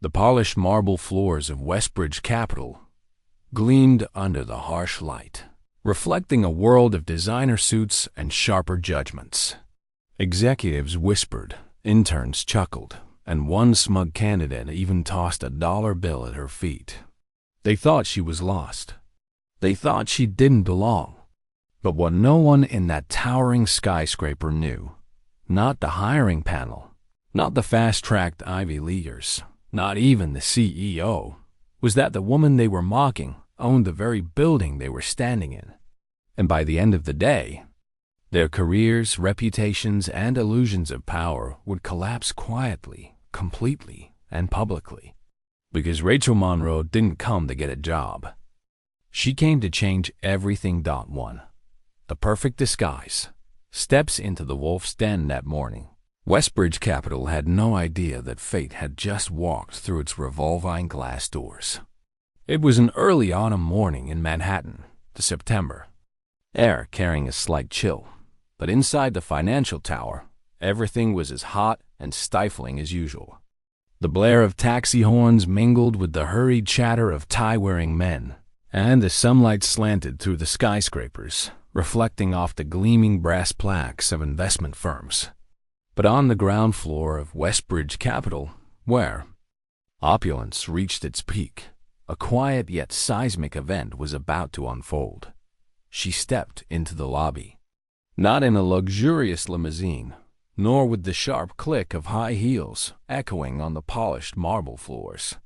The polished marble floors of Westbridge Capital gleamed under the harsh light, reflecting a world of designer suits and sharper judgments. Executives whispered, interns chuckled, and one smug candidate even tossed a dollar bill at her feet. They thought she was lost. They thought she didn't belong. But what no one in that towering skyscraper knew, not the hiring panel, not the fast-tracked Ivy Leaguers, not even the CEO, was that the woman they were mocking owned the very building they were standing in. And by the end of the day, their careers, reputations, and illusions of power would collapse quietly, completely, and publicly. Because Rachel Monroe didn't come to get a job. She came to change everything. One. The perfect disguise. Steps into the wolf's den that morning. Westbridge Capital had no idea that fate had just walked through its revolving glass doors. It was an early autumn morning in Manhattan, September. Air carrying a slight chill, but inside the financial tower, everything was as hot and stifling as usual. The blare of taxi horns mingled with the hurried chatter of tie-wearing men, and the sunlight slanted through the skyscrapers, reflecting off the gleaming brass plaques of investment firms. But on the ground floor of Westbridge Capital, where opulence reached its peak, a quiet yet seismic event was about to unfold. She stepped into the lobby, not in a luxurious limousine, nor with the sharp click of high heels echoing on the polished marble floors.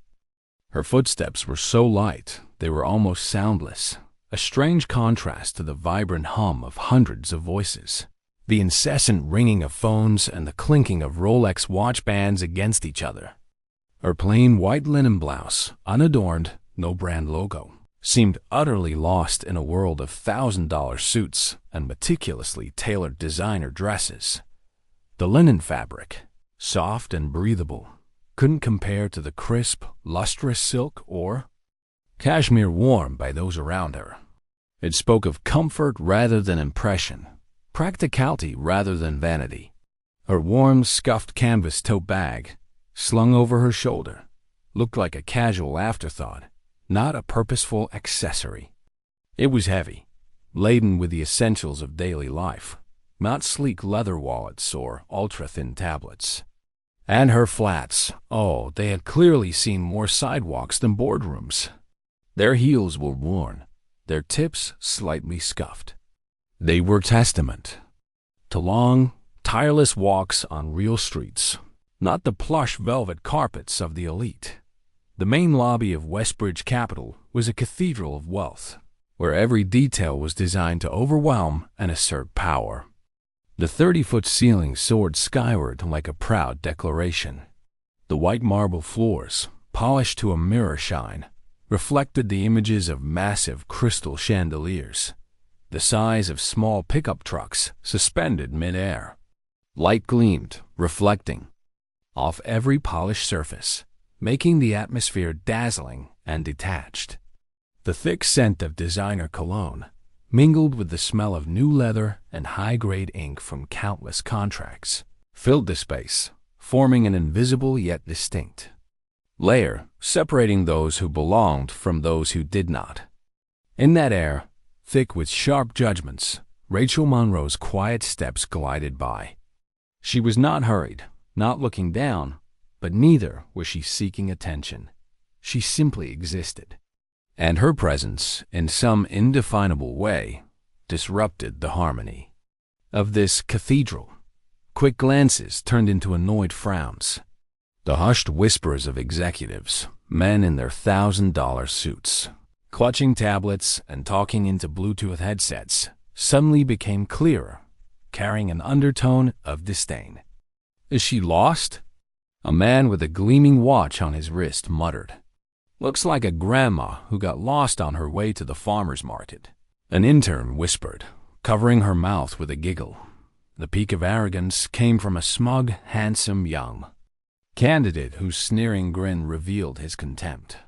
Her footsteps were so light they were almost soundless, a strange contrast to the vibrant hum of hundreds of voices, the incessant ringing of phones and the clinking of Rolex watch bands against each other. Her plain white linen blouse, unadorned, no brand logo, seemed utterly lost in a world of $1,000 suits and meticulously tailored designer dresses. The linen fabric, soft and breathable, couldn't compare to the crisp, lustrous silk or cashmere worn by those around her. It spoke of comfort rather than impression, practicality rather than vanity. Her warm, scuffed canvas tote bag, slung over her shoulder, looked like a casual afterthought, not a purposeful accessory. It was heavy, laden with the essentials of daily life, not sleek leather wallets or ultra-thin tablets. And her flats, oh, they had clearly seen more sidewalks than boardrooms. Their heels were worn, their tips slightly scuffed. They were testament to long, tireless walks on real streets, not the plush velvet carpets of the elite. The main lobby of Westbridge Capital was a cathedral of wealth, where every detail was designed to overwhelm and assert power. The 30-foot ceiling soared skyward like a proud declaration. The white marble floors, polished to a mirror shine, reflected the images of massive crystal chandeliers, the size of small pickup trucks suspended mid-air. Light gleamed, reflecting off every polished surface, making the atmosphere dazzling and detached. The thick scent of designer cologne mingled with the smell of new leather and high-grade ink from countless contracts, filled the space, forming an invisible yet distinct layer separating those who belonged from those who did not. In that air, thick with sharp judgments, Rachel Monroe's quiet steps glided by. She was not hurried, not looking down, but neither was she seeking attention. She simply existed. And her presence, in some indefinable way, disrupted the harmony of this cathedral. Quick glances turned into annoyed frowns. The hushed whispers of executives, men in their $1,000 suits, clutching tablets and talking into Bluetooth headsets, suddenly became clearer, carrying an undertone of disdain. "Is she lost?" A man with a gleaming watch on his wrist muttered. "Looks like a grandma who got lost on her way to the farmer's market." An intern whispered, covering her mouth with a giggle. The peak of arrogance came from a smug, handsome young candidate whose sneering grin revealed his contempt.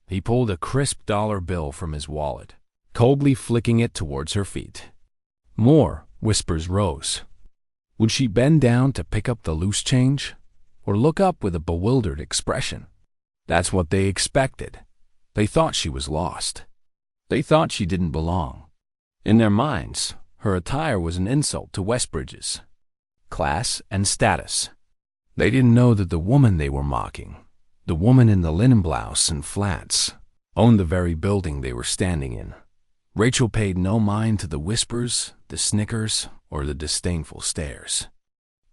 He pulled a crisp dollar bill from his wallet, coldly flicking it towards her feet. More whispers rose. Would she bend down to pick up the loose change, or look up with a bewildered expression? That's what they expected. They thought she was lost. They thought she didn't belong. In their minds, her attire was an insult to Westbridge's class and status. They didn't know that the woman they were mocking, the woman in the linen blouse and flats, owned the very building they were standing in. Rachel paid no mind to the whispers, the snickers, or the disdainful stares.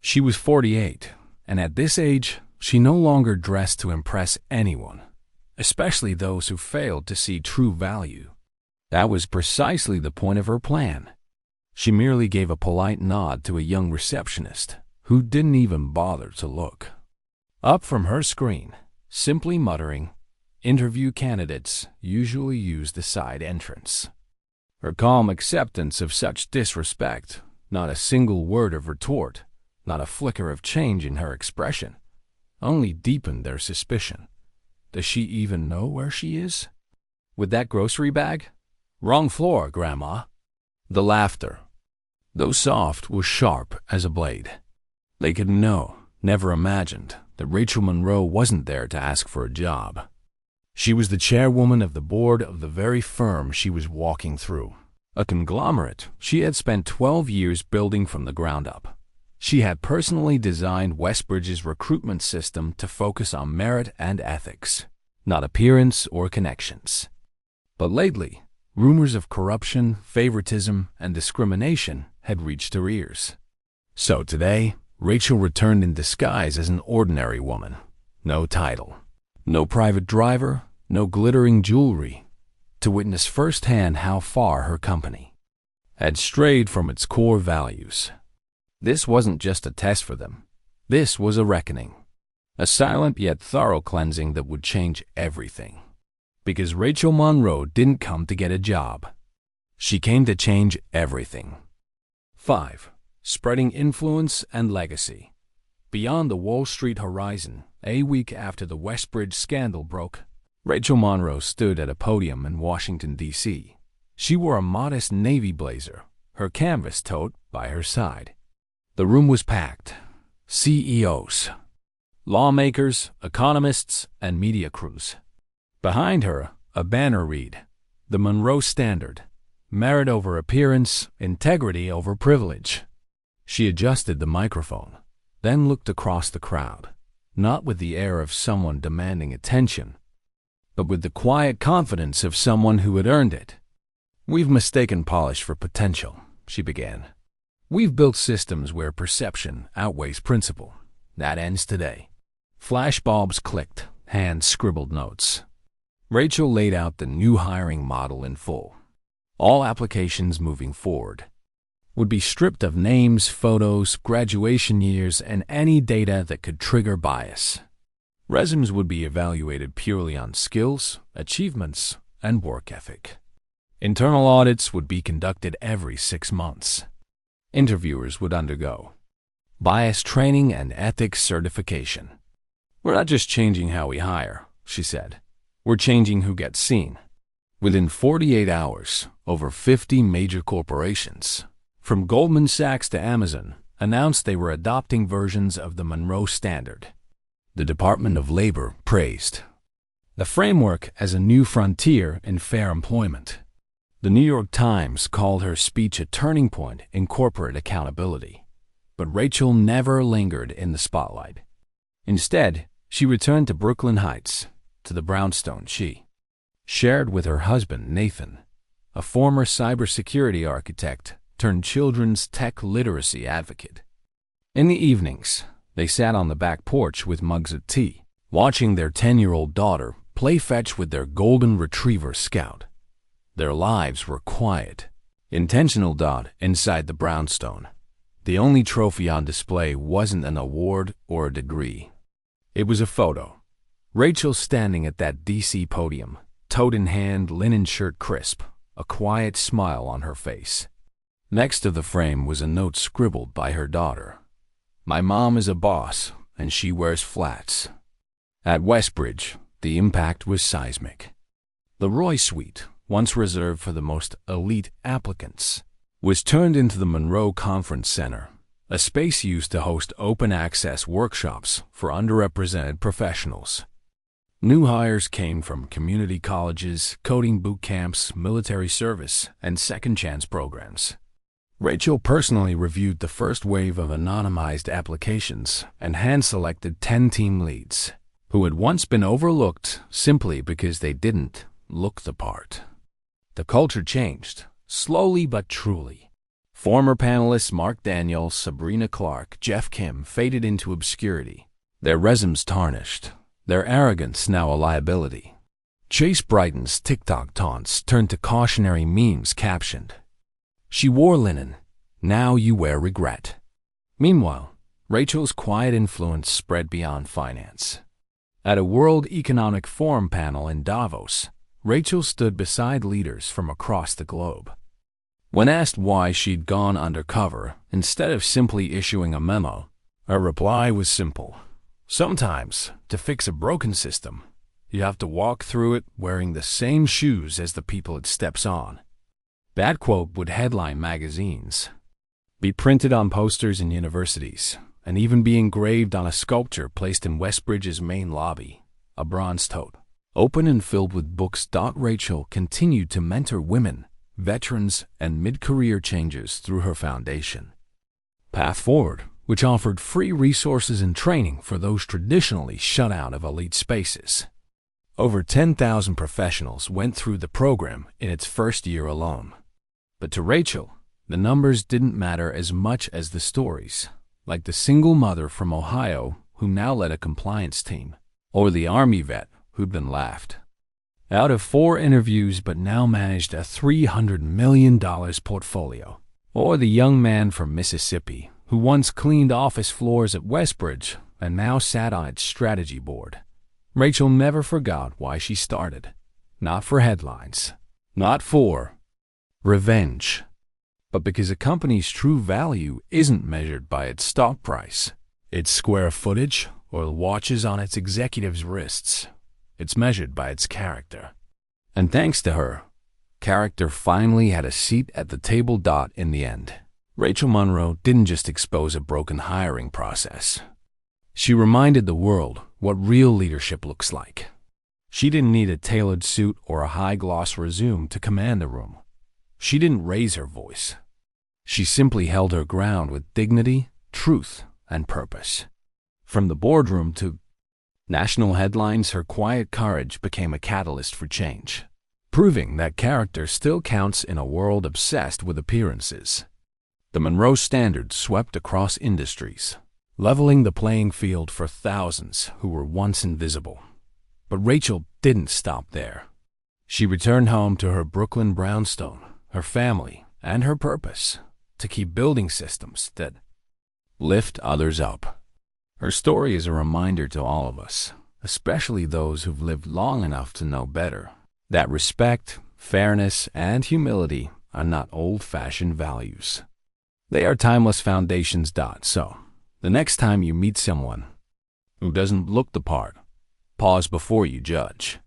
She was 48, and at this age, she no longer dressed to impress anyone, especially those who failed to see true value. That was precisely the point of her plan. She merely gave a polite nod to a young receptionist who didn't even bother to look up from her screen, simply muttering, "Interview candidates usually use the side entrance." Her calm acceptance of such disrespect, not a single word of retort, not a flicker of change in her expression, only deepened their suspicion. Does she even know where she is? With that grocery bag? Wrong floor, Grandma. The laughter, though soft, was sharp as a blade. They could know, never imagined, that Rachel Monroe wasn't there to ask for a job. She was the chairwoman of the board of the very firm she was walking through, a conglomerate she had spent 12 years building from the ground up. She had personally designed Westbridge's recruitment system to focus on merit and ethics, not appearance or connections. But lately, rumors of corruption, favoritism, and discrimination had reached her ears. So today, Rachel returned in disguise as an ordinary woman. No title, no private driver, no glittering jewelry, to witness firsthand how far her company had strayed from its core values. This wasn't just a test for them. This was a reckoning, a silent yet thorough cleansing that would change everything. Because Rachel Monroe didn't come to get a job. She came to change everything. 5. Spreading influence and legacy. Beyond the Wall Street horizon, a week after the Westbridge scandal broke, Rachel Monroe stood at a podium in Washington, D.C. She wore a modest navy blazer, her canvas tote by her side. The room was packed. CEOs, lawmakers, economists, and media crews. Behind her, a banner read, "The Monroe Standard, merit over appearance, integrity over privilege." She adjusted the microphone, then looked across the crowd, not with the air of someone demanding attention, but with the quiet confidence of someone who had earned it. "We've mistaken polish for potential," she began. "We've built systems where perception outweighs principle. That ends today." Flashbulbs clicked, hands scribbled notes. Rachel laid out the new hiring model in full. All applications moving forward would be stripped of names, photos, graduation years, and any data that could trigger bias. Resumes would be evaluated purely on skills, achievements, and work ethic. Internal audits would be conducted every 6 months. Interviewers would undergo bias training and ethics certification. "We're not just changing how we hire," she said. "We're changing who gets seen." Within 48 hours, over 50 major corporations, from Goldman Sachs to Amazon, announced they were adopting versions of the Monroe Standard. The Department of Labor praised the framework as a new frontier in fair employment. The New York Times called her speech a turning point in corporate accountability. But Rachel never lingered in the spotlight. Instead, she returned to Brooklyn Heights, to the brownstone she shared with her husband, Nathan, a former cybersecurity architect turned children's tech literacy advocate. In the evenings, they sat on the back porch with mugs of tea, watching their 10-year-old daughter play fetch with their golden retriever Scout. Their lives were quiet, intentional. Inside the brownstone, the only trophy on display wasn't an award or a degree. It was a photo. Rachel standing at that D.C. podium, tote in hand, linen shirt crisp, a quiet smile on her face. Next to the frame was a note scribbled by her daughter. "My mom is a boss, and she wears flats." At Westbridge, the impact was seismic. The Roy Suite, once reserved for the most elite applicants, was turned into the Monroe Conference Center, a space used to host open-access workshops for underrepresented professionals. New hires came from community colleges, coding boot camps, military service, and second chance programs. Rachel personally reviewed the first wave of anonymized applications and hand-selected 10 team leads, who had once been overlooked simply because they didn't look the part. The culture changed, slowly but truly. Former panelists Mark Daniels, Sabrina Clark, Jeff Kim faded into obscurity, their resumes tarnished, their arrogance now a liability. Chase Brighton's TikTok taunts turned to cautionary memes captioned, "She wore linen, now you wear regret." Meanwhile, Rachel's quiet influence spread beyond finance. At a World Economic Forum panel in Davos, Rachel stood beside leaders from across the globe. When asked why she'd gone undercover instead of simply issuing a memo, her reply was simple. Sometimes, to fix a broken system, you have to walk through it wearing the same shoes as the people it steps on. That quote would headline magazines, be printed on posters in universities, and even be engraved on a sculpture placed in Westbridge's main lobby, a bronze tote. Open and filled with books. Rachel continued to mentor women, veterans, and mid-career changes through her foundation, Path Forward, which offered free resources and training for those traditionally shut out of elite spaces. Over 10,000 professionals went through the program in its first year alone. But to Rachel, the numbers didn't matter as much as the stories, like the single mother from Ohio who now led a compliance team, or the Army vet who'd been laughed out of 4 interviews but now managed a $300 million portfolio, or the young man from Mississippi who once cleaned office floors at Westbridge and now sat on its strategy board. Rachel never forgot why she started. Not for headlines, not for revenge, but because a company's true value isn't measured by its stock price, its square footage, or the watches on its executives' wrists. It's measured by its character. And thanks to her, character finally had a seat at the table. In the end, Rachel Monroe didn't just expose a broken hiring process. She reminded the world what real leadership looks like. She didn't need a tailored suit or a high-gloss resume to command the room. She didn't raise her voice. She simply held her ground with dignity, truth, and purpose. From the boardroom to national headlines, her quiet courage became a catalyst for change, proving that character still counts in a world obsessed with appearances. The Monroe Standard swept across industries, leveling the playing field for thousands who were once invisible. But Rachel didn't stop there. She returned home to her Brooklyn brownstone, her family, and her purpose to keep building systems that lift others up. Her story is a reminder to all of us, especially those who've lived long enough to know better, that respect, fairness, and humility are not old-fashioned values. They are timeless foundations. So, the next time you meet someone who doesn't look the part, pause before you judge.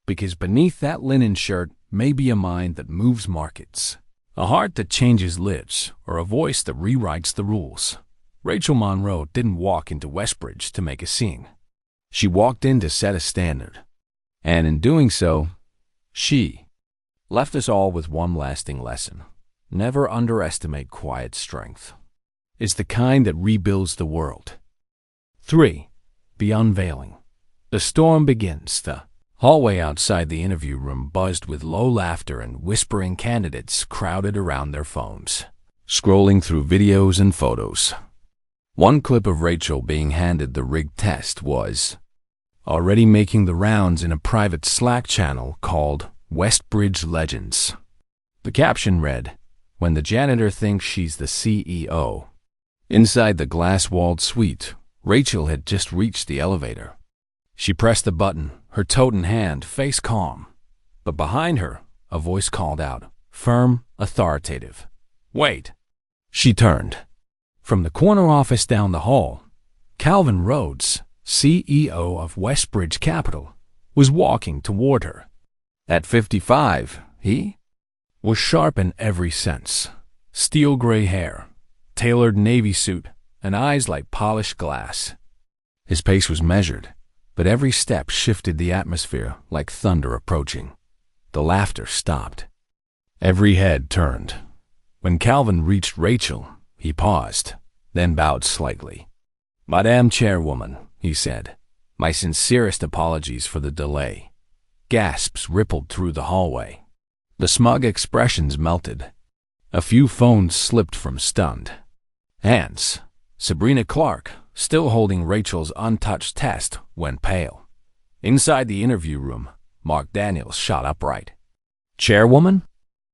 Because beneath that linen shirt may be a mind that moves markets, a heart that changes lives, or a voice that rewrites the rules. Rachel Monroe didn't walk into Westbridge to make a scene. She walked in to set a standard. And in doing so, she left us all with one lasting lesson. Never underestimate quiet strength. It's the kind that rebuilds the world. 3. The unveiling. The storm begins. The hallway outside the interview room buzzed with low laughter and whispering candidates crowded around their phones, scrolling through videos and photos. One clip of Rachel being handed the rigged test was already making the rounds in a private Slack channel called Westbridge Legends. The caption read, "When the janitor thinks she's the CEO." Inside the glass-walled suite, Rachel had just reached the elevator. She pressed the button, her tote in hand, face calm. But behind her, a voice called out, firm, authoritative. "Wait." She turned. From the corner office down the hall, Calvin Rhodes, CEO of Westbridge Capital, was walking toward her. At 55, he was sharp in every sense. Steel gray hair, tailored navy suit, and eyes like polished glass. His pace was measured, but every step shifted the atmosphere like thunder approaching. The laughter stopped. Every head turned. When Calvin reached Rachel, he paused, then bowed slightly. "Madame Chairwoman," he said, "my sincerest apologies for the delay." Gasps rippled through the hallway. The smug expressions melted. A few phones slipped from stunned hands. Sabrina Clark, still holding Rachel's untouched test, went pale. Inside the interview room, Mark Daniels shot upright. "Chairwoman?"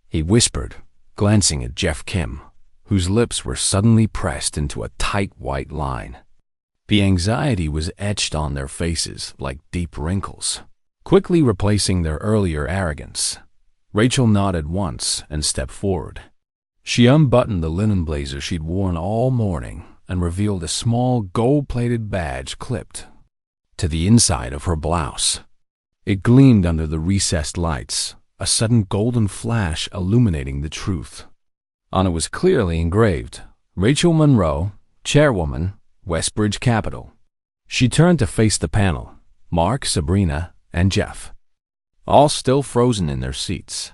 he whispered, glancing at Jeff Kim, whose lips were suddenly pressed into a tight white line. The anxiety was etched on their faces like deep wrinkles, quickly replacing their earlier arrogance. Rachel nodded once and stepped forward. She unbuttoned the linen blazer she'd worn all morning and revealed a small gold-plated badge clipped to the inside of her blouse. It gleamed under the recessed lights, a sudden golden flash illuminating the truth. On it was clearly engraved, "Rachel Monroe, Chairwoman, Westbridge Capital." She turned to face the panel, Mark, Sabrina, and Jeff, all still frozen in their seats.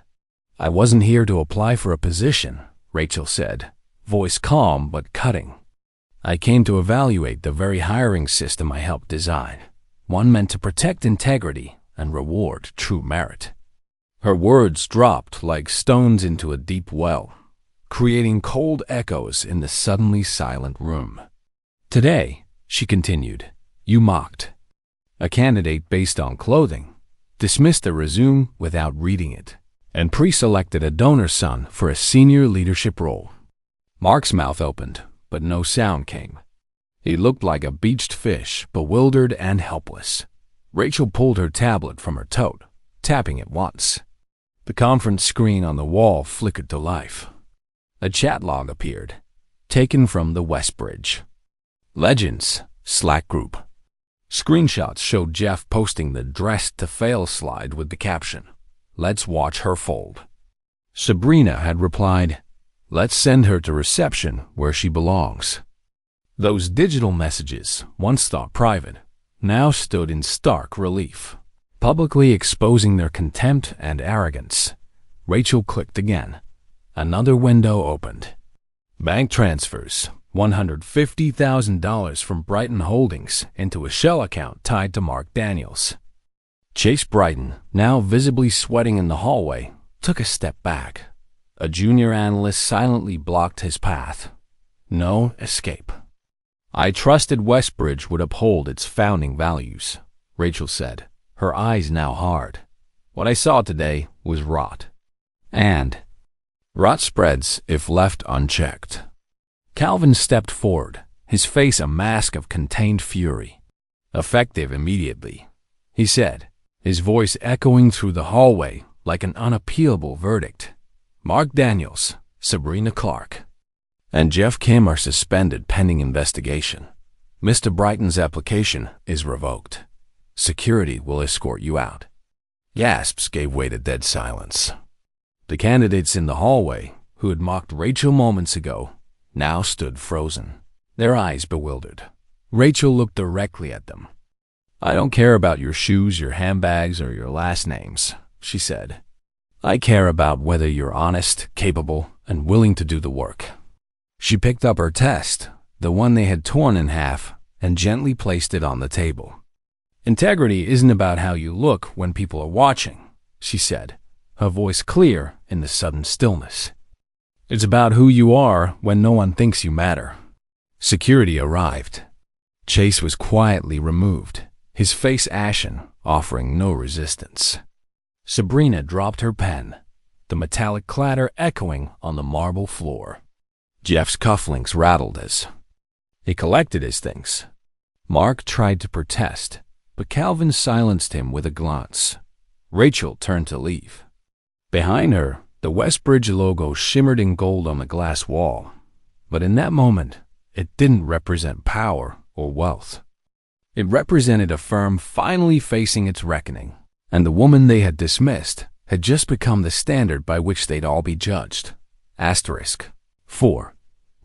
"I wasn't here to apply for a position," Rachel said, voice calm but cutting. "I came to evaluate the very hiring system I helped design, one meant to protect integrity and reward true merit." Her words dropped like stones into a deep well, creating cold echoes in the suddenly silent room. "Today," she continued, "you mocked a candidate based on clothing, dismissed a resume without reading it, and pre-selected a donor son for a senior leadership role." Mark's mouth opened, but no sound came. He looked like a beached fish, bewildered and helpless. Rachel pulled her tablet from her tote, tapping it once. The conference screen on the wall flickered to life. A chat log appeared, taken from the Westbridge Legends Slack group. Screenshots showed Jeff posting the "dressed to fail" slide with the caption, "Let's watch her fold." Sabrina had replied, "Let's send her to reception where she belongs." Those digital messages, once thought private, now stood in stark relief, publicly exposing their contempt and arrogance. Rachel clicked again. Another window opened. Bank transfers, $150,000 from Brighton Holdings into a shell account tied to Mark Daniels. Chase Brighton, now visibly sweating in the hallway, took a step back. A junior analyst silently blocked his path. No escape. "I trusted Westbridge would uphold its founding values," Rachel said, her eyes now hard. "What I saw today was rot. And rot spreads if left unchecked." Calvin stepped forward, his face a mask of contained fury. "Effective immediately," he said, his voice echoing through the hallway like an unappealable verdict. "Mark Daniels, Sabrina Clark, and Jeff Kim are suspended pending investigation. Mr. Brighton's application is revoked. Security will escort you out." Gasps gave way to dead silence. The candidates in the hallway, who had mocked Rachel moments ago, now stood frozen, their eyes bewildered. Rachel looked directly at them. "I don't care about your shoes, your handbags, or your last names," she said. "I care about whether you're honest, capable, and willing to do the work." She picked up her test, the one they had torn in half, and gently placed it on the table. "Integrity isn't about how you look when people are watching," she said, her voice clear in the sudden stillness. "It's about who you are when no one thinks you matter." Security arrived. Chase was quietly removed, his face ashen, offering no resistance. Sabrina dropped her pen, the metallic clatter echoing on the marble floor. Jeff's cufflinks rattled as he collected his things. Mark tried to protest, but Calvin silenced him with a glance. Rachel turned to leave. Behind her, the Westbridge logo shimmered in gold on the glass wall, but in that moment, it didn't represent power or wealth. It represented a firm finally facing its reckoning, and the woman they had dismissed had just become the standard by which they'd all be judged. *4.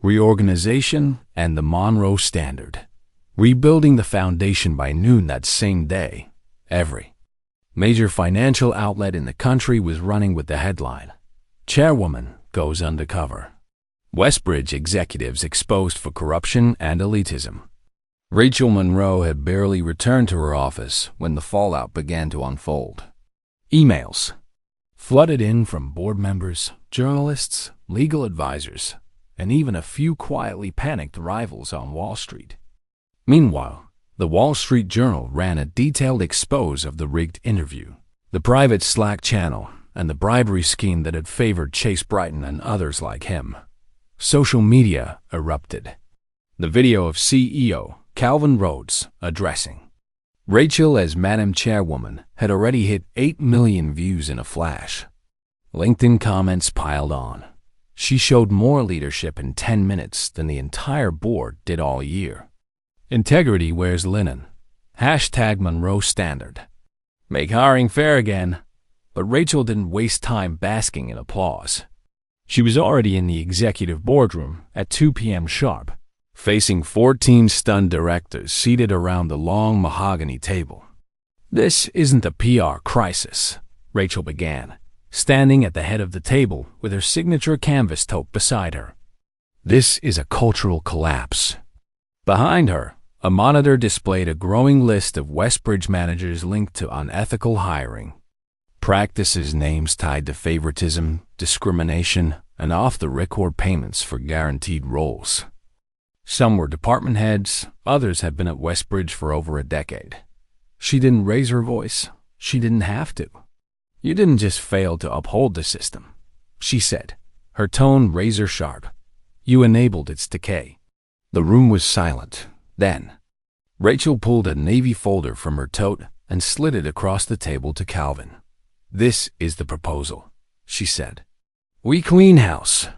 Reorganization and the Monroe Standard. rebuilding the foundation by noon that same day. Every major financial outlet in the country was running with the headline, "Chairwoman goes undercover. Westbridge executives exposed for corruption and elitism." Rachel Monroe had barely returned to her office when the fallout began to unfold. Emails flooded in from board members, journalists, legal advisors, and even a few quietly panicked rivals on Wall Street. Meanwhile, the Wall Street Journal ran a detailed expose of the rigged interview, the private Slack channel, and the bribery scheme that had favored Chase Brighton and others like him. Social media erupted. The video of CEO Calvin Rhodes addressing Rachel as Madam Chairwoman had already hit 8 million views in a flash. LinkedIn comments piled on. She showed more leadership in 10 minutes than the entire board did all year. Integrity wears linen. Hashtag Monroe Standard. Make hiring fair again. But Rachel didn't waste time basking in applause. She was already in the executive boardroom at 2 p.m. sharp, facing 14 stunned directors seated around the long mahogany table. "This isn't a PR crisis," Rachel began, standing at the head of the table with her signature canvas tote beside her. "This is a cultural collapse." Behind her, a monitor displayed a growing list of Westbridge managers linked to unethical hiring. Practices names tied to favoritism, discrimination, and off-the-record payments for guaranteed roles. Some were department heads, others had been at Westbridge for over a decade. She didn't raise her voice. She didn't have to. "You didn't just fail to uphold the system," she said, her tone razor-sharp. "You enabled its decay." The room was silent. Then, Rachel pulled a navy folder from her tote and slid it across the table to Calvin. "This is the proposal," she said. "We clean house."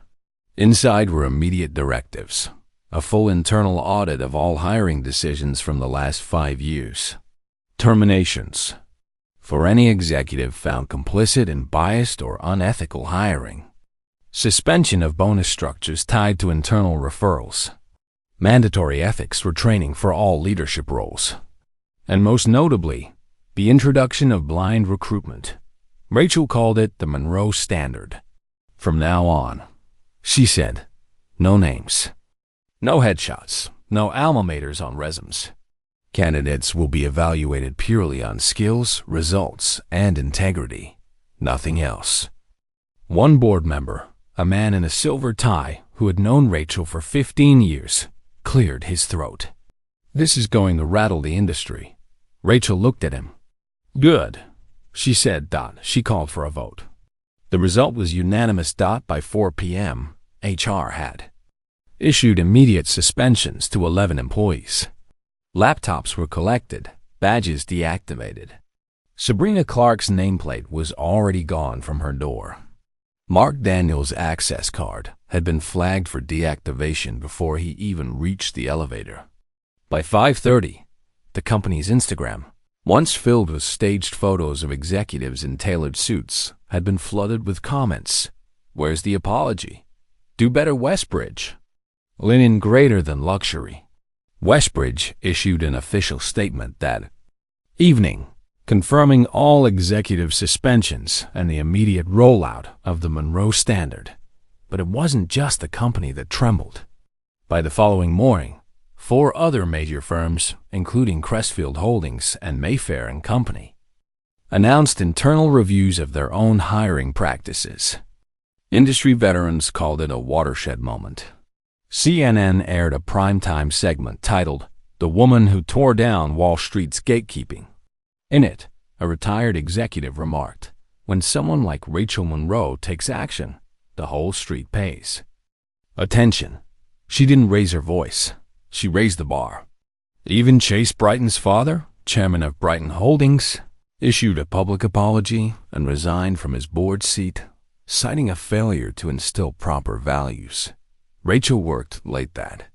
Inside were immediate directives. A full internal audit of all hiring decisions from the last 5 years. Terminations for any executive found complicit in biased or unethical hiring. Suspension of bonus structures tied to internal referrals. Mandatory ethics training for all leadership roles. And most notably, the introduction of blind recruitment. Rachel called it the Monroe Standard. "From now on," she said, "no names. No headshots, no alma maters on resumes. Candidates will be evaluated purely on skills, results, and integrity. Nothing else." One board member, a man in a silver tie who had known Rachel for 15 years, cleared his throat. "This is going to rattle the industry." Rachel looked at him. "Good," she said. She called for a vote. The result was unanimous. By 4 p.m., HR had issued immediate suspensions to 11 employees. Laptops were collected, badges deactivated. Sabrina Clark's nameplate was already gone from her door. Mark Daniels' access card had been flagged for deactivation before he even reached the elevator. By 5:30, the company's Instagram, once filled with staged photos of executives in tailored suits, had been flooded with comments. "Where's the apology? Do better, Westbridge. Linen greater than luxury." Westbridge issued an official statement that evening, confirming all executive suspensions and the immediate rollout of the Monroe Standard. But it wasn't just the company that trembled. By the following morning, 4 other major firms, including Crestfield Holdings and Mayfair and Company, announced internal reviews of their own hiring practices. Industry veterans called it a watershed moment. CNN aired a primetime segment titled "The Woman Who Tore Down Wall Street's Gatekeeping." In it, a retired executive remarked, "When someone like Rachel Monroe takes action, the whole street pays." Attention. She didn't raise her voice. She raised the bar. Even Chase Brighton's father, chairman of Brighton Holdings, issued a public apology and resigned from his board seat, citing a failure to instill proper values. Rachel worked late that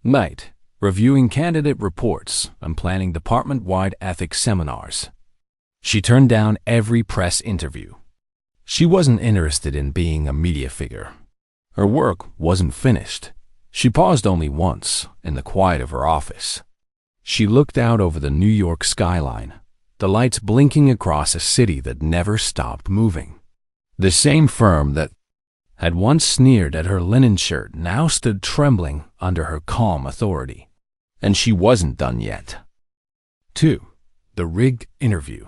night, reviewing candidate reports and planning department-wide ethics seminars. She turned down every press interview. She wasn't interested in being a media figure. Her work wasn't finished. She paused only once in the quiet of her office. She looked out over the New York skyline, the lights blinking across a city that never stopped moving. The same firm that had once sneered at her linen shirt now stood trembling under her calm authority. And she wasn't done yet. 2. The rigged interview.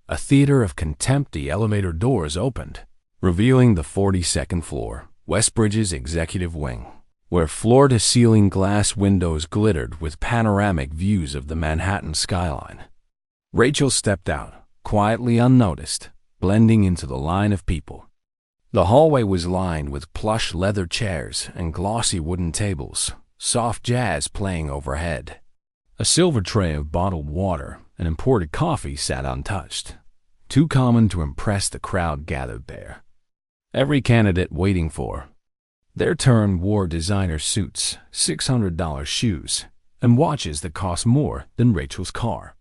A theater of contempt. The elevator doors opened, revealing the 42nd floor, Westbridge's executive wing, where floor-to-ceiling glass windows glittered with panoramic views of the Manhattan skyline. Rachel stepped out, quietly unnoticed, blending into the line of people. The hallway was lined with plush leather chairs and glossy wooden tables, soft jazz playing overhead. A silver tray of bottled water and imported coffee sat untouched, too common to impress the crowd gathered there. Every candidate waiting for their turn wore designer suits, $600 shoes, and watches that cost more than Rachel's car.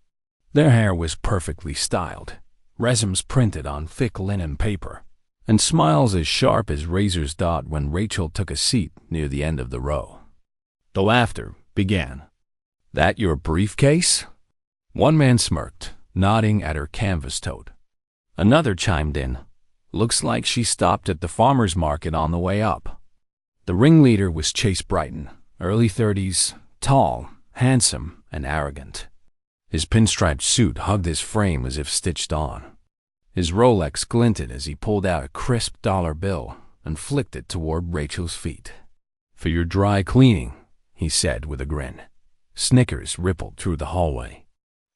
Their hair was perfectly styled, resumes printed on thick linen paper, and smiles as sharp as razors dot when Rachel took a seat near the end of the row. The laughter began. "That your briefcase?" One man smirked, nodding at her canvas tote. Another chimed in. "Looks like she stopped at the farmer's market on the way up." The ringleader was Chase Brighton, early 30s, tall, handsome, and arrogant. His pinstriped suit hugged his frame as if stitched on. His Rolex glinted as he pulled out a crisp dollar bill and flicked it toward Rachel's feet. "For your dry cleaning," he said with a grin. Snickers rippled through the hallway.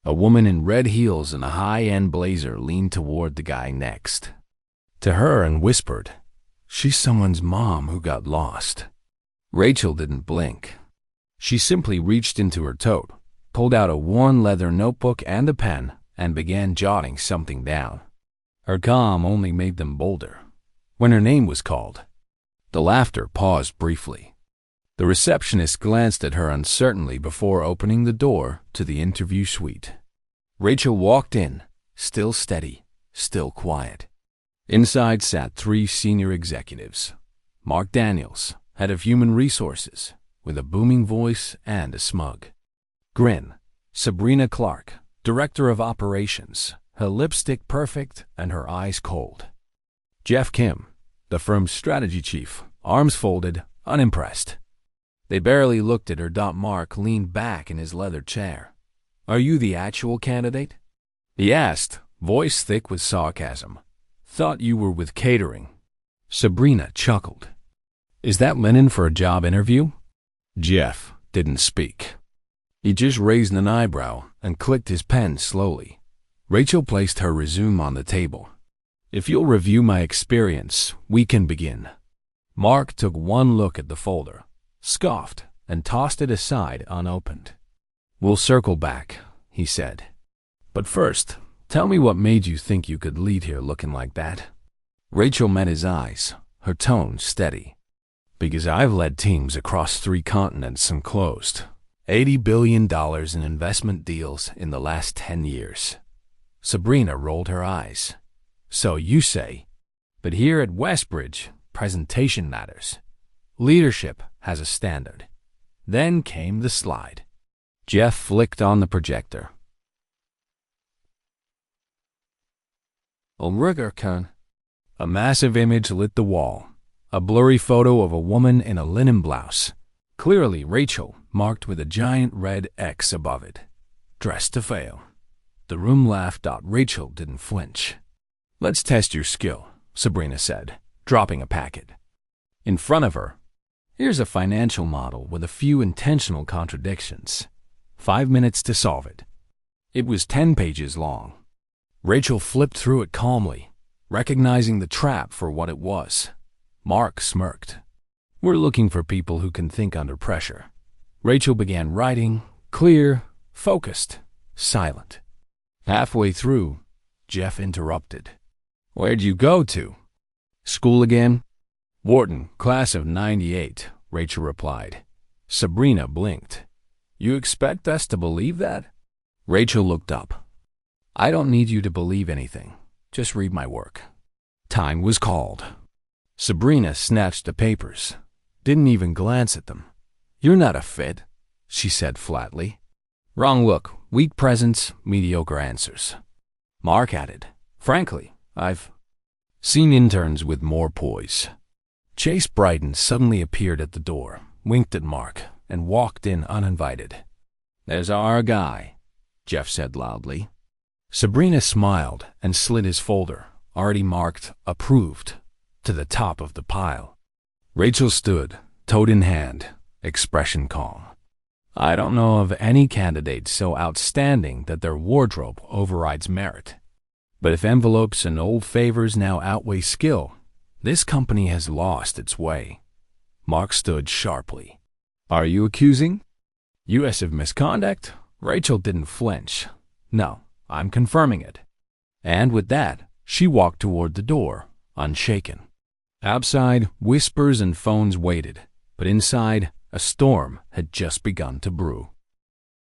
A woman in red heels and a high-end blazer leaned toward the guy next to her and whispered, "She's someone's mom who got lost." Rachel didn't blink. She simply reached into her tote, pulled out a worn leather notebook and a pen, and began jotting something down. Her calm only made them bolder. When her name was called, the laughter paused briefly. The receptionist glanced at her uncertainly before opening the door to the interview suite. Rachel walked in, still steady, still quiet. Inside sat 3 senior executives. Mark Daniels, head of human resources, with a booming voice and a smug grin. Sabrina Clark, director of operations, her lipstick perfect and her eyes cold. Jeff Kim, the firm's strategy chief, arms folded, unimpressed. They barely looked at her. Mark leaned back in his leather chair. "Are you the actual candidate?" he asked, voice thick with sarcasm. "Thought you were with catering." Sabrina chuckled. "Is that linen for a job interview?" Jeff didn't speak. He just raised an eyebrow and clicked his pen slowly. Rachel placed her resume on the table. "If you'll review my experience, we can begin." Mark took one look at the folder, scoffed, and tossed it aside unopened. "We'll circle back," he said. "But first, tell me what made you think you could lead here looking like that?" Rachel met his eyes, her tone steady. "Because I've led teams across 3 continents and closed $80 billion in investment deals in the last 10 years. Sabrina rolled her eyes. "So you say, but here at Westbridge, presentation matters. Leadership has a standard." Then came the slide. Jeff flicked on the projector. A massive image lit the wall. A blurry photo of a woman in a linen blouse. Clearly Rachel, marked with a giant red X above it. Dressed to fail. The room laughed. Rachel didn't flinch. "Let's test your skill," Sabrina said, dropping a packet. In front of her, "Here's a financial model with a few intentional contradictions. 5 minutes to solve it." It was 10 pages long. Rachel flipped through it calmly, recognizing the trap for what it was. Mark smirked. "We're looking for people who can think under pressure." Rachel began writing, clear, focused, silent. Halfway through, Jeff interrupted. "Where'd you go to?" "School again?" "Wharton, class of '98, Rachel replied. Sabrina blinked. "You expect us to believe that?" Rachel looked up. "I don't need you to believe anything. Just read my work." Time was called. Sabrina snatched the papers, didn't even glance at them. "You're not a fit," she said flatly. Wrong look, weak presence, mediocre answers. Mark added, frankly, I've seen interns with more poise. Chase Brighton suddenly appeared at the door, winked at Mark, and walked in uninvited. There's our guy, Jeff said loudly. Sabrina smiled and slid his folder, already marked Approved, to the top of the pile. Rachel stood, toad in hand, expression calm. I don't know of any candidate so outstanding that their wardrobe overrides merit. But if envelopes and old favors now outweigh skill, this company has lost its way. Mark stood sharply. Are you accusing U.S. of misconduct? Rachel didn't flinch. No, I'm confirming it. And with that, she walked toward the door, unshaken. Outside, whispers and phones waited, but inside, a storm had just begun to brew.